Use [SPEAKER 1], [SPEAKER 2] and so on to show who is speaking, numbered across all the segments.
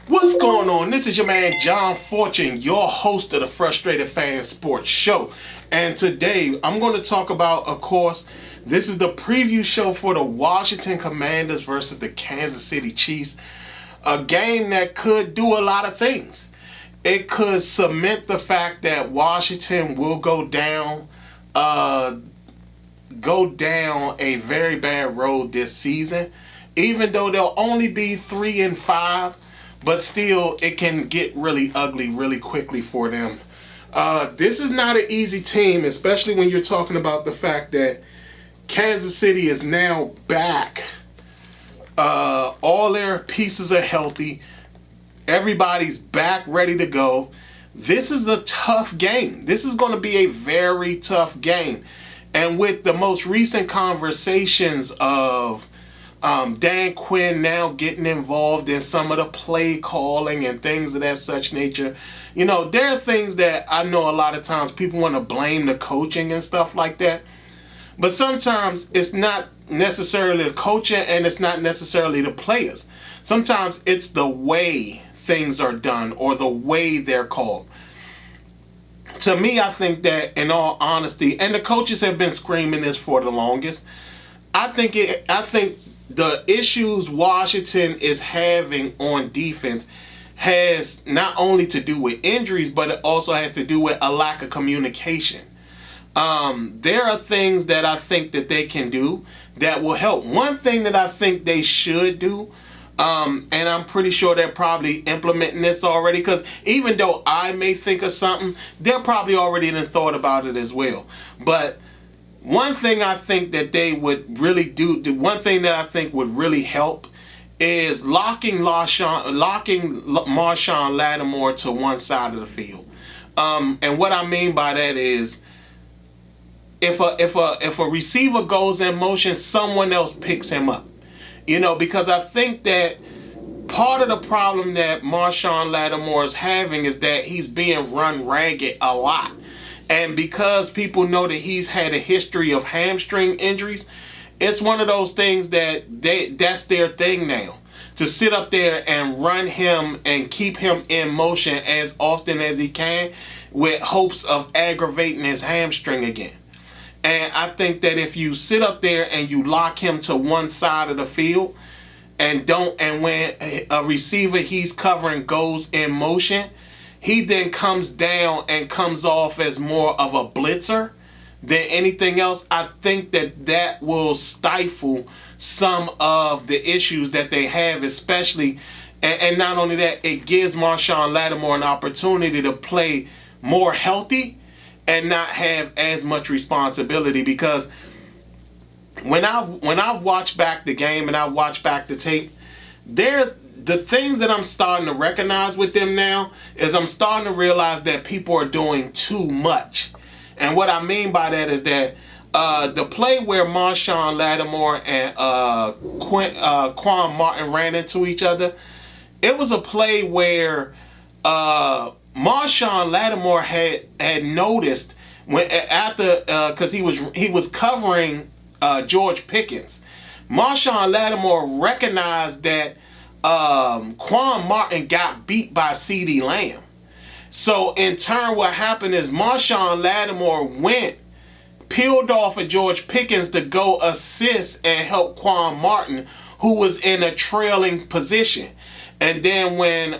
[SPEAKER 1] What's going on? This is your man John Fortune, your host of the Frustrated Fan Sports Show. And today I'm going to talk about, of course, this is the preview show for the Washington Commanders versus the Kansas City Chiefs. A game that could do a lot of things. It could cement the fact that Washington will go down a very bad road this season. Even though they'll only be 3-5. But still, it can get really ugly really quickly for them. This is not an easy team, especially when you're talking about the fact that Kansas City is now back. All their pieces are healthy. Everybody's back, ready to go. This is a tough game. This is going to be a very tough game. And with the most recent conversations of Dan Quinn now getting involved in some of the play calling and things of that such nature. You know, there are things that I know a lot of times people want to blame the coaching and stuff like that. But sometimes it's not necessarily the coaching and it's not necessarily the players. Sometimes it's the way things are done or the way they're called. To me, I think that in all honesty, and the coaches have been screaming this for the longest, I think the issues Washington is having on defense has not only to do with injuries, but it also has to do with a lack of communication. There are things that I think that they can do that will help. One thing that I think they should do, and I'm pretty sure they're probably implementing this already, because even though I may think of something, they're probably already thought about it as well. But one thing I think that they would really do, the one thing that I think would really help is locking Marshawn Lattimore to one side of the field. And what I mean by that is if a receiver goes in motion, someone else picks him up. You know, because I think that part of the problem that Marshawn Lattimore is having is that he's being run ragged a lot. And because people know that he's had a history of hamstring injuries, it's one of those things that that's their thing now. To sit up there and run him and keep him in motion as often as he can with hopes of aggravating his hamstring again. And I think that if you sit up there and you lock him to one side of the field and when a receiver he's covering goes in motion, he then comes down and comes off as more of a blitzer than anything else. I think that will stifle some of the issues that they have, especially, and not only that, it gives Marshawn Lattimore an opportunity to play more healthy and not have as much responsibility. Because when I've watched back the game and I watched back the tape, the things that I'm starting to recognize with them now is I'm starting to realize that people are doing too much. And what I mean by that is that the play where Marshawn Lattimore and Quan Martin ran into each other, it was a play where Marshawn Lattimore had noticed because he was covering George Pickens. Marshawn Lattimore recognized that Quan Martin got beat by CeeDee Lamb. So in turn, what happened is Marshawn Lattimore peeled off of George Pickens to go assist and help Quan Martin, who was in a trailing position. And then when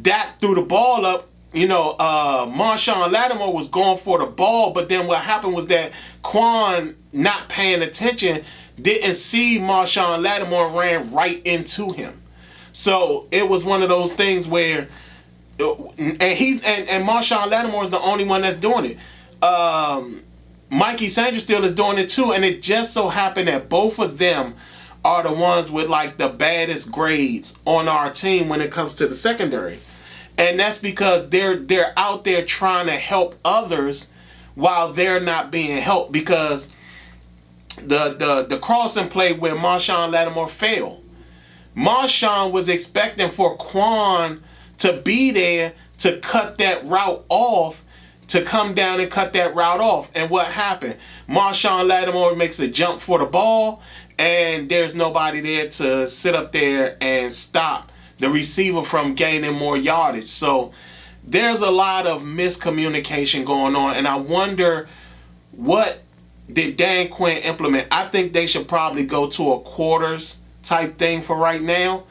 [SPEAKER 1] Dak threw the ball up, Marshawn Lattimore was going for the ball, but then what happened was that Quan, not paying attention, didn't see Marshawn Lattimore and ran right into him. So it was one of those things where, and Marshawn Lattimore is the only one that's doing it. Mikey Sanderstill is doing it too, and it just so happened that both of them are the ones with like the baddest grades on our team when it comes to the secondary. And that's because they're out there trying to help others while they're not being helped, because the crossing play where Marshawn Lattimore failed. Marshawn was expecting for Quan to be there to cut that route off, to come down and cut that route off. And what happened? Marshawn Lattimore makes a jump for the ball, and there's nobody there to sit up there and stop the receiver from gaining more yardage. So there's a lot of miscommunication going on, and I wonder, what did Dan Quinn implement? I think they should probably go to a quarters type thing for right now.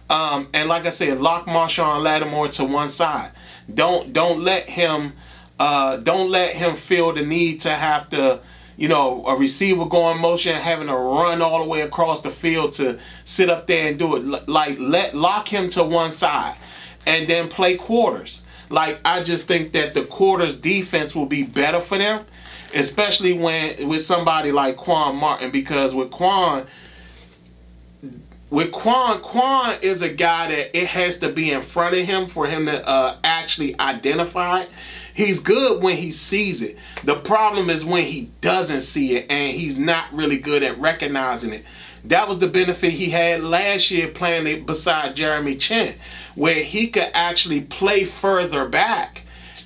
[SPEAKER 1] And like I said, lock Marshawn Lattimore to one side. Don't let him feel the need to have to, a receiver go in motion, having to run all the way across the field to sit up there and do it. Like, lock him to one side and then play quarters. Like, I just think that the quarters defense will be better for them, especially with somebody like Quan Martin, because with Quan is a guy that it has to be in front of him for him to actually identify it. He's good when he sees it. The problem is when he doesn't see it, and he's not really good at recognizing it. That was the benefit he had last year playing it beside Jeremy Chin, where he could actually play further back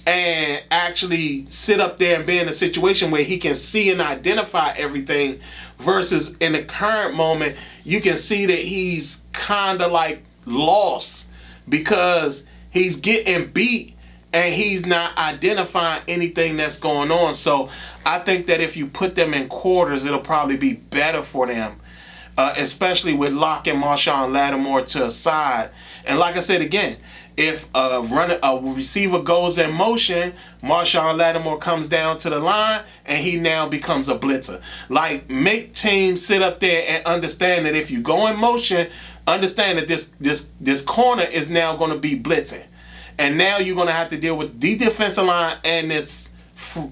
[SPEAKER 1] and actually sit up there and be in a situation where he can see and identify everything, versus in the current moment, you can see that he's kind of like lost because he's getting beat and he's not identifying anything that's going on. So I think that if you put them in quarters, it'll probably be better for them, especially with locking Marshawn Lattimore to a side. And like I said again, if a receiver goes in motion, Marshawn Lattimore comes down to the line and he now becomes a blitzer. Like, make teams sit up there and understand that if you go in motion, understand that this corner is now going to be blitzing. And now you're going to have to deal with the defensive line and this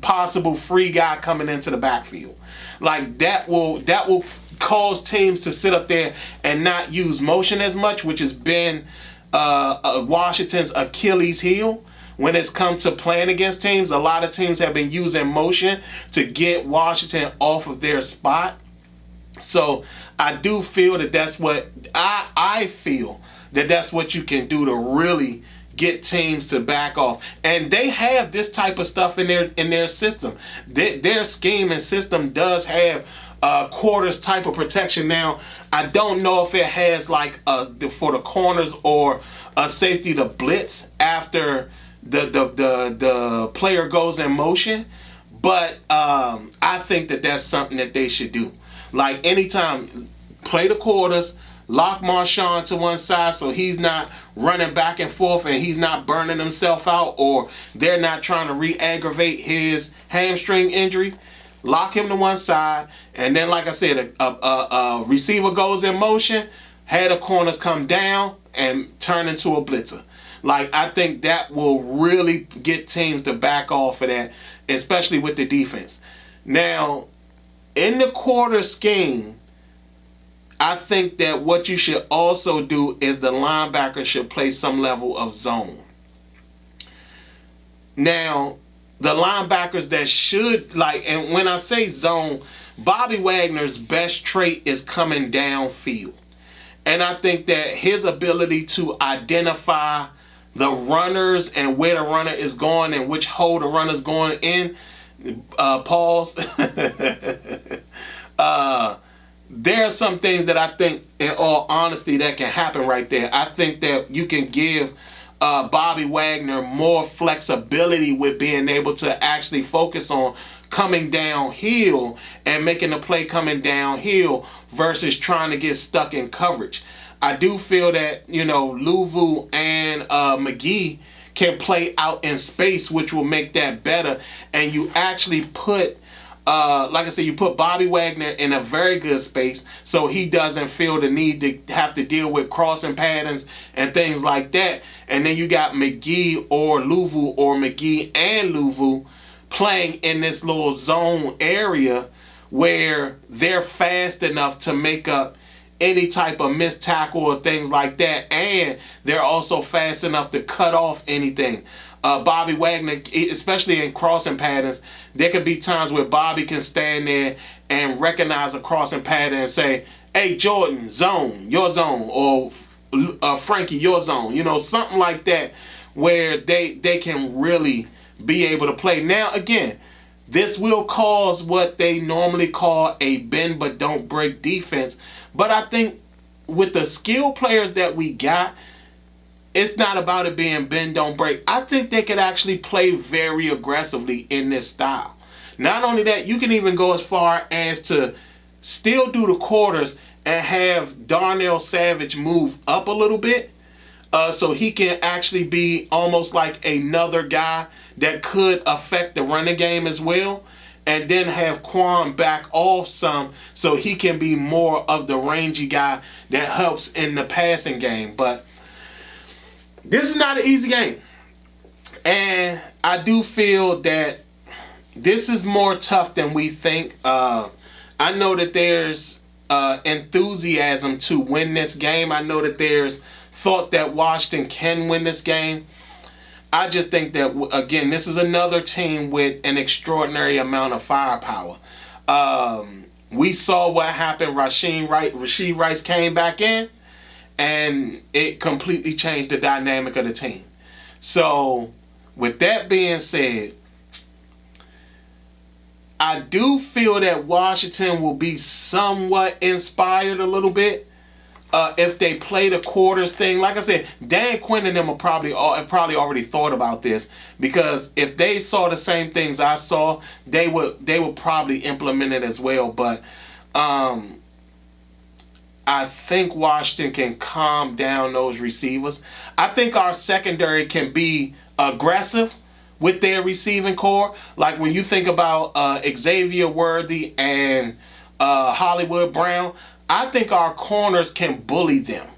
[SPEAKER 1] possible free guy coming into the backfield. Like, that will cause teams to sit up there and not use motion as much, which has been Washington's Achilles heel when it's come to playing against teams. A lot of teams have been using motion to get Washington off of their spot. So I do feel that that's what I feel that that's what you can do to really get teams to back off. And they have this type of stuff in their system. Their scheme and system does have quarters type of protection. Now, I don't know if it has like for the corners or a safety to blitz after the player goes in motion, but I think that that's something that they should do. Like, anytime, play the quarters, lock Marshawn to one side so he's not running back and forth and he's not burning himself out, or they're not trying to re-aggravate his hamstring injury. Lock him to one side, and then, like I said, a receiver goes in motion, have the corners come down and turn into a blitzer. Like, I think that will really get teams to back off of that, especially with the defense. Now, in the quarter scheme, I think that what you should also do is the linebacker should play some level of zone. Now, the linebackers that should, and when I say zone, Bobby Wagner's best trait is coming downfield. And I think that his ability to identify the runners and where the runner is going and which hole the runner's going in, pause. There are some things that I think, in all honesty, that can happen right there. I think that you can give Bobby Wagner more flexibility with being able to actually focus on coming downhill and making the play coming downhill versus trying to get stuck in coverage. I do feel that, Louvu and McGee can play out in space, which will make that better. And you actually put, like I said, you put Bobby Wagner in a very good space so he doesn't feel the need to have to deal with crossing patterns and things like that. And then you got McGee or Louvu, or McGee and Louvu, playing in this little zone area where they're fast enough to make up any type of missed tackle or things like that, and they're also fast enough to cut off anything. Bobby Wagner, especially in crossing patterns, there could be times where Bobby can stand there and recognize a crossing pattern and say, hey, Jordan, zone, your zone, or Frankie, your zone, something like that, where they can really be able to play. Now, again, this will cause what they normally call a bend but don't break defense. But I think with the skill players that we got, it's not about it being bend don't break. I think they could actually play very aggressively in this style. Not only that, you can even go as far as to still do the quarters and have Darnell Savage move up a little bit, so he can actually be almost like another guy that could affect the running game as well, and then have Quan back off some so he can be more of the rangy guy that helps in the passing game. But this is not an easy game, and I do feel that this is more tough than we think. I know that there's enthusiasm to win this game. I know that there's thought that Washington can win this game. I just think that, again, this is another team with an extraordinary amount of firepower. We saw what happened. Rashee Rice came back in, and it completely changed the dynamic of the team. So, with that being said, I do feel that Washington will be somewhat inspired a little bit if they play the quarters thing. Like I said, Dan Quinn and them have probably already thought about this, because if they saw the same things I saw, they would probably implement it as well. But I think Washington can calm down those receivers. I think our secondary can be aggressive with their receiving core. Like when you think about Xavier Worthy and Hollywood Brown, I think our corners can bully them.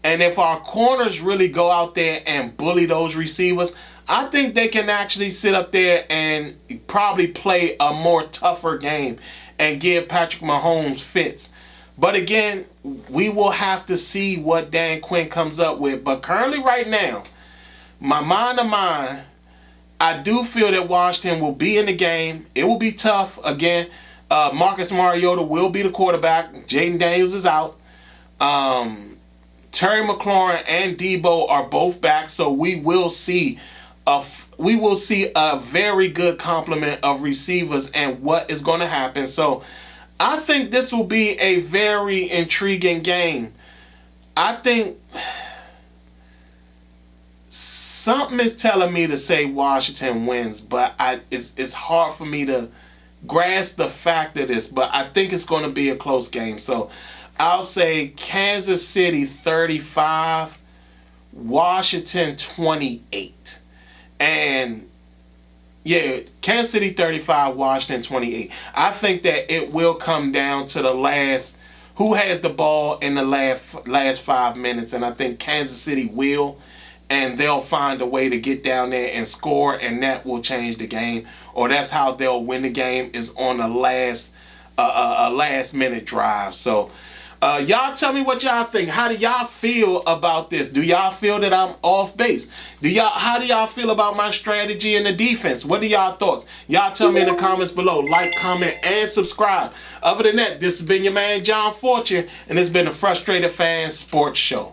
[SPEAKER 1] And if our corners really go out there and bully those receivers, I think they can actually sit up there and probably play a more tougher game and give Patrick Mahomes fits. But again, we will have to see what Dan Quinn comes up with. But currently right now, my mind, I do feel that Washington will be in the game. It will be tough. Again, Marcus Mariota will be the quarterback. Jaden Daniels is out. Terry McLaurin and Debo are both back, so we will see a very good complement of receivers and what is going to happen. So I think this will be a very intriguing game. I think something is telling me to say Washington wins, but it's hard for me to grasp the fact of this. But I think it's going to be a close game. So I'll say Kansas City 35, Washington 28. And yeah, Kansas City 35, Washington 28. I think that it will come down to the last, who has the ball in the last 5 minutes. And I think Kansas City will. And they'll find a way to get down there and score, and that will change the game. Or that's how they'll win the game, is on a last minute drive. So y'all tell me what y'all think. How do y'all feel about this? Do y'all feel that I'm off base? How do y'all feel about my strategy in the defense? What are y'all thoughts? Y'all tell me in the comments below. Like, comment, and subscribe. Other than that, this has been your man John Fortune, and it's been a Frustrated Fan Sports Show.